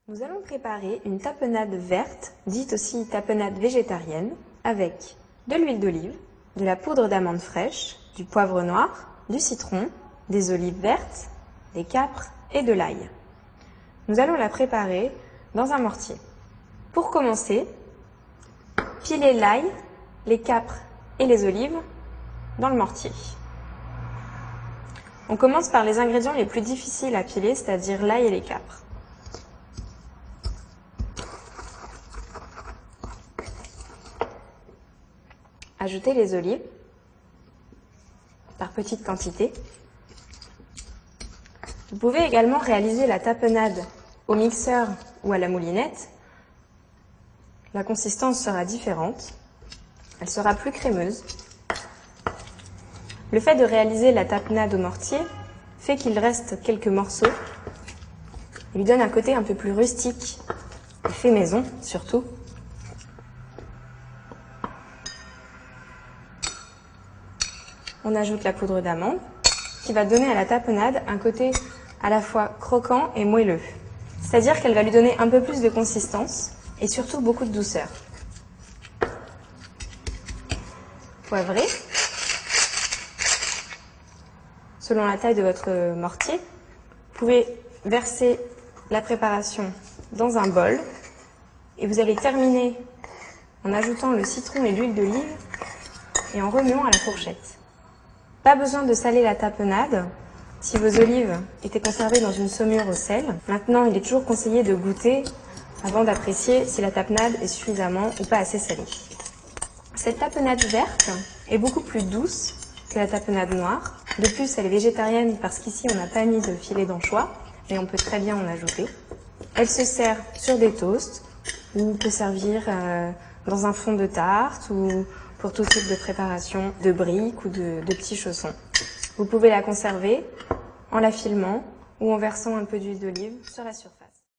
Nous allons préparer une tapenade verte, dite aussi tapenade végétarienne, avec de l'huile d'olive, de la poudre d'amande fraîche, du poivre noir, du citron, des olives vertes, des capres et de l'ail. Nous allons la préparer dans un mortier. Pour commencer, pilez l'ail, les capres et les olives dans le mortier. On commence par les ingrédients les plus difficiles à piler, c'est-à-dire l'ail et les capres. Ajoutez les olives par petites quantités. Vous pouvez également réaliser la tapenade au mixeur ou à la moulinette. La consistance sera différente, elle sera plus crémeuse. Le fait de réaliser la tapenade au mortier fait qu'il reste quelques morceaux et lui donne un côté un peu plus rustique et fait maison surtout. On ajoute la poudre d'amande qui va donner à la tapenade un côté à la fois croquant et moelleux. C'est-à-dire qu'elle va lui donner un peu plus de consistance et surtout beaucoup de douceur. Poivrez. Selon la taille de votre mortier, vous pouvez verser la préparation dans un bol et vous allez terminer en ajoutant le citron et l'huile d'olive et en remuant à la fourchette. Pas besoin de saler la tapenade si vos olives étaient conservées dans une saumure au sel. Maintenant, il est toujours conseillé de goûter avant d'apprécier si la tapenade est suffisamment ou pas assez salée. Cette tapenade verte est beaucoup plus douce que la tapenade noire. De plus, elle est végétarienne parce qu'ici, on n'a pas mis de filet d'anchois, mais on peut très bien en ajouter. Elle se sert sur des toasts ou peut servir dans un fond de tarte ou pour tout type de préparation de briques ou de petits chaussons. Vous pouvez la conserver en la filmant ou en versant un peu d'huile d'olive sur la surface.